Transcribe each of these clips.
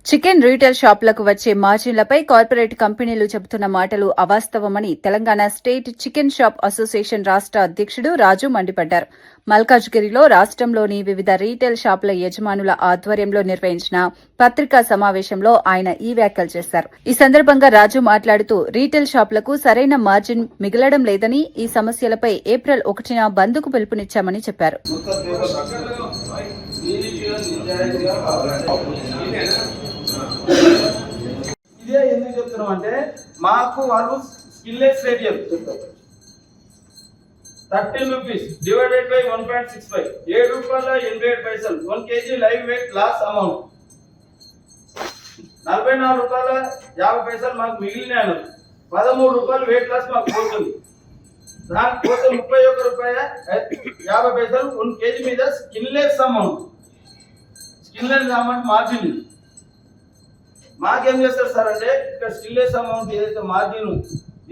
Chicken retail షాపులకు వచ్చే మార్జిన్లపై corporate కంపెనీలు చెబుతున్న మాటలు అవాస్తవమని Telangana state chicken shop association రాష్ట్ర అధ్యక్షుడు రాజు మండిపడ్డారు. మల్కాజ్గిరిలో రాష్ట్రంలోని వివిధ రీటైల్ షాపుల యజమానుల ఆధ్వర్యంలో నిర్వహించిన పత్రికా సమావేశంలో ఆయన ఈ వ్యాఖ్యలు చేశారు. ఈ సందర్భంగా రాజు మాట్లాడుతూ రీటైల్ షాపులకు సరైన మార్జిన్ మిగలడం లేదని, ఈ సమస్యలపై ఏప్రిల్ 1న బంద్కు పిలుపునిచ్చామని చెప్పారు. ఇదే ఎందుకు చెప్తున్నాం అంటే మాకు వాళ్ళు స్కిల్లెస్ రేట్ చెప్తారు. 13 rupees divided by 1.65 ₹7.87 1 kg live weight loss amount ₹44.50 మాకు మిగిలినాను. ₹13 వెయిట్ లాస్ మాకు పోతుంది. దానికోసం ₹31.50 1 kg మీద స్కిన్లెస్ అమౌంట్ మార్జిన్. మాకేం చేస్తారు సార్ అంటే ఇక్కడ స్కిల్లెస్ అమౌంట్ ఏదైతే మార్జిన్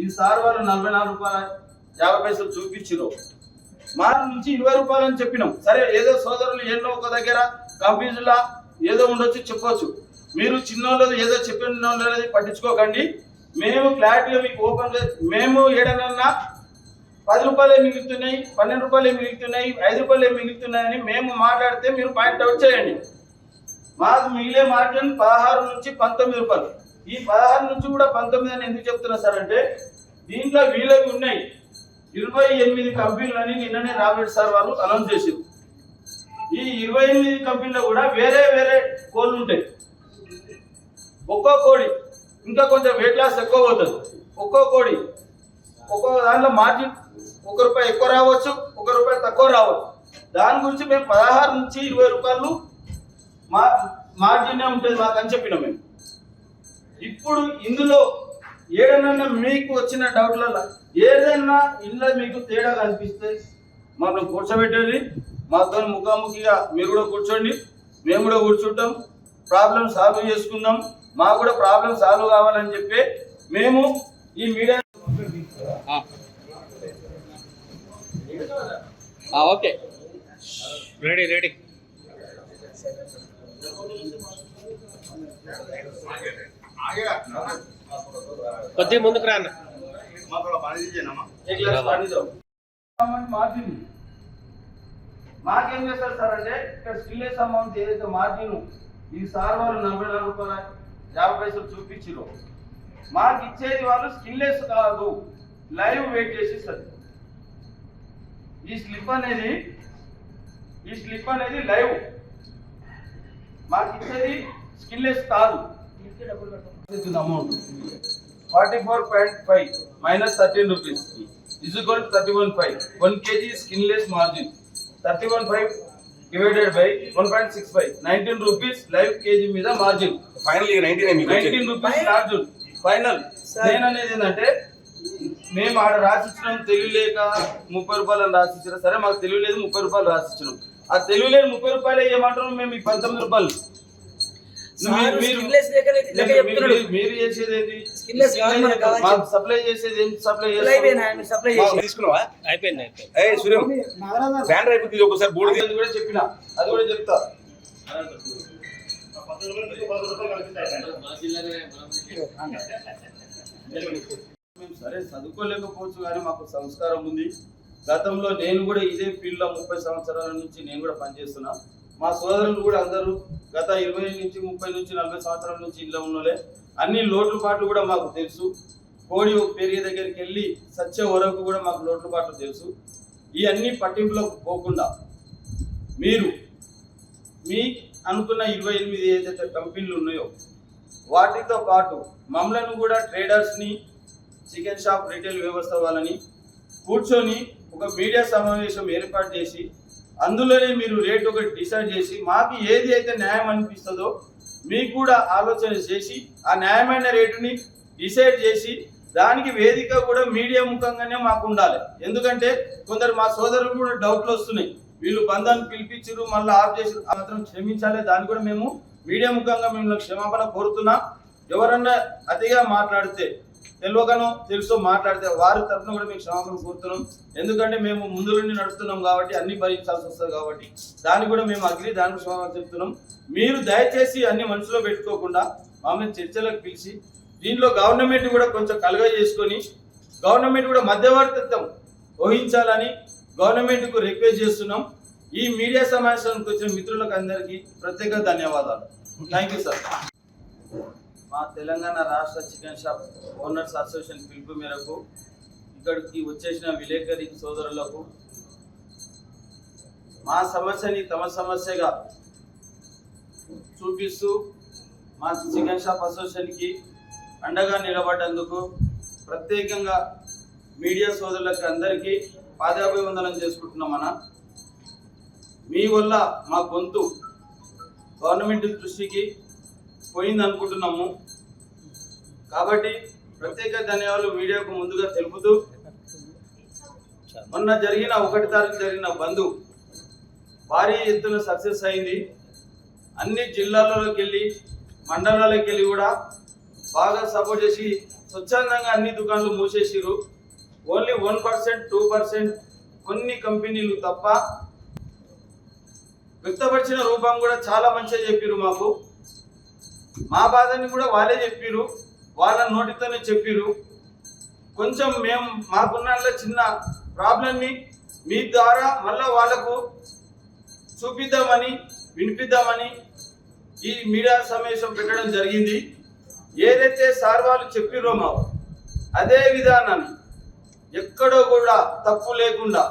ఇది సార్ వాళ్ళు ₹44.50 చూపించారో మా నుంచి ₹20 అని చెప్పినాం. సరే ఏదో సోదరులు ఎన్నో ఒక దగ్గర కన్ఫ్యూజన్ లా ఏదో ఉండొచ్చు చెప్పొచ్చు. మీరు చిన్నోళ్ళు ఏదో చెప్పిన అనేది పట్టించుకోకండి. మేము క్లారిటీగా మీకు ఓపెన్ మేము ఏడనన్నా ₹10 మిగులుతున్నాయి, ₹12 మిగులుతున్నాయి, ₹5 మిగులుతున్నాయని మేము మాట్లాడితే మీరు పాయింట్ అవుట్ చేయండి. మాకు మిగిలే మార్జిన్ 16 నుంచి ₹19. ఈ 16 నుంచి కూడా 19 అని ఎందుకు చెప్తున్నా సార్ అంటే దీంట్లో వీళ్ళవి ఉన్నాయి 28 కంపెనీలు అని నిన్ననే రాబర్ట్ సార్ వాళ్ళు అనౌన్స్ చేశారు. ఈ 28 కంపెనీలో కూడా వేరే వేరే కోళ్ళు ఉంటాయి. ఒక్కో కోడి ఇంకా కొంచెం వెయిట్ లాస్ ఎక్కువ పోతుంది. ఒక్కో కోడి ఒక్కో దాంట్లో మార్జిన్ ₹1 ఎక్కువ రావచ్చు, ₹1 తక్కువ రావచ్చు. దాని గురించి మేము 16 నుంచి ₹20 మార్జిన్ ఉంటుంది మాకు అని చెప్పినాం మేము. ఇప్పుడు ఇందులో ఏదైనా మీకు వచ్చిన డౌట్లలో ఏదైనా ఇందులో మీకు తేడా కనిపిస్తే మనం కూర్చోబెట్టండి. మాతో ముఖాముఖిగా మీరు కూడా కూర్చోండి, మేము కూడా కూర్చుంటాం, ప్రాబ్లం సాల్వ్ చేసుకుందాం. మాకు కూడా ప్రాబ్లం సాల్వ్ కావాలని చెప్పి మేము ఈ మీడియా ఓకే రెడీ కొద్దిగా ముందుకు రా. మాకేం చేస్తారు సార్ అంటే ఇక్కడ స్కిల్లెస్ అమౌంట్ ఏదైతే మార్జిన్ ఇది సార్ వాళ్ళు ₹44.50 చూపించారో మాకు ఇచ్చేది వాళ్ళు స్కిల్లెస్ కాదు, లైవ్ వెయిట్ చేసి ఇస్తారు. ఈ స్లిప్ అనేది లైవ్ మాకు ఇచ్చేది స్కిల్లెస్ కాదు. Amount 44.5 - 13 rupees = 31.5 1 kg skinless margin 31.5 divided by 1.65 19 rupees live KG మీద మార్జిన్. Final 19 rupees margin final. నేను అనేది ఏంటంటే మేము ఆడ రాసిచ్చినాం తెలియలేక ₹30 అని రాసిచ్చినా సరే మాకు తెలియలేదు ₹30 రాసిచ్చినాం. ఆ తెలియలేదు ₹30 ఏమంటారు మేము ఈ ₹19. మీరు చేసేది ఏంటి? సప్లై చేసేది ఏంటి? సప్లై తీసుకున్నావా? అయిపోయింది. బ్యానర్ అయిపోతుంది. ఒకసారి బోర్డు కూడా చెప్పిన అది కూడా చెప్తా. మేము సరే చదువుకోలేకపోవచ్చు కానీ మాకు సంస్కారం ఉంది. గతంలో నేను కూడా ఇదే ఫీల్డ్లో 30 సంవత్సరాల నుంచి నేను కూడా పనిచేస్తున్నా. మా సోదరులు కూడా అందరూ గత 20 నుంచి 30 నుంచి 40 సంవత్సరాల నుంచి ఇంట్లో ఉన్నోలే. అన్ని లోట్లు పాటలు కూడా మాకు తెలుసు. కోడి పెరిగే దగ్గరికి వెళ్ళి సచ్చే వరకు కూడా మాకు లోట్లు పాటలు తెలుసు. ఈ అన్ని పట్టింపులకు పోకుండా మీరు మీ అనుకున్న 28 ఏదైతే కంపెనీలు ఉన్నాయో వాటితో పాటు మమ్మల్ని కూడా ట్రేడర్స్ని చికెన్ షాప్ రీటైల్ వ్యవస్థ వాళ్ళని కూర్చొని ఒక మీడియా సమావేశం ఏర్పాటు చేసి అందులోనే మీరు రేట్ ఒకటి డిసైడ్ చేసి మాకు ఏది అయితే న్యాయం అనిపిస్తుందో మీకు కూడా ఆలోచన చేసి ఆ న్యాయమైన రేటుని డిసైడ్ చేసి దానికి వేదిక కూడా మీడియా ముఖంగానే మాకు ఉండాలి. ఎందుకంటే కొందరు మా సోదరులు కూడా డౌట్లు వస్తున్నాయి. వీళ్ళు బంధాన్ని పిలిపించారు మళ్ళీ ఆఫ్ చేసి మాత్రం క్షమించాలి. దాన్ని కూడా మేము మీడియా ముఖంగా మిమ్మల్ని క్షమాపణ కోరుతున్నాం. ఎవరన్నా అతిగా మాట్లాడితే తెలియకనో తెలుసో మాట్లాడితే వారి తరఫున కూడా మీకు క్షమాపణ కోరుతున్నాం. ఎందుకంటే మేము ముందు నుండి నడుస్తున్నాం కాబట్టి అన్ని భరించాల్సి వస్తుంది కాబట్టి దాన్ని కూడా మేము దానికి క్షమాపణ చెప్తున్నాం. మీరు దయచేసి అన్ని మనసులో పెట్టుకోకుండా మమ్మల్ని చర్చలకు పిలిచి దీనిలో గవర్నమెంట్ కూడా కొంచెం కలుగ చేసుకొని గవర్నమెంట్ కూడా మధ్యవర్తిత్వం వహించాలని గవర్నమెంట్కు రిక్వెస్ట్ చేస్తున్నాం. ఈ మీడియా సమావేశానికి వచ్చిన మిత్రులకు అందరికీ ప్రత్యేక ధన్యవాదాలు. Thank you sir. మా తెలంగాణ రాష్ట్ర చికెన్ షాప్ ఓనర్స్ అసోసియేషన్ పిలుపు మేరకు ఇక్కడికి వచ్చేసిన విలేకరి సోదరులకు మా సమస్యని తమ సమస్యగా చూపిస్తూ మా చికెన్ షాప్ అసోసియేషన్కి అండగా నిలబడ్డందుకు ప్రత్యేకంగా మీడియా సోదరులకు అందరికీ పాదాభివందనం చేసుకుంటున్నామన్నా. మీ వల్ల మా గొంతు గవర్నమెంట్ దృష్టికి పోయింది అనుకుంటున్నాము కాబట్టి ప్రత్యేక ధన్యవాదాలు మీడియాకు ముందుగా తెలుపుతూ మొన్న జరిగిన 1 తారీఖు జరిగిన బంద్ భారీ ఎత్తున సక్సెస్ అయింది. అన్ని జిల్లాలలోకి వెళ్ళి మండలాలకు వెళ్ళి కూడా బాగా సపోర్ట్ చేసి స్వచ్ఛందంగా అన్ని దుకాణాలు మూసేసిరు. ఓన్లీ 1%, 2% కొన్ని కంపెనీలు తప్ప వ్యక్తపరిచిన రూపం కూడా చాలా మంచిగా చెప్పిరు. మాకు మా బాధని కూడా వాళ్ళే చెప్పిరు, వాళ్ళ నోటితోనే చెప్పిరు. కొంచెం మేము మాకున్న చిన్న ప్రాబ్లంని మీ ద్వారా మళ్ళీ వాళ్ళకు చూపిద్దామని వినిపిద్దామని ఈ మీడియా సమావేశం పెట్టడం జరిగింది. ఏదైతే సార్ వాళ్ళు చెప్పిరో మాకు అదే విధానాన్ని ఎక్కడో కూడా తప్పు లేకుండా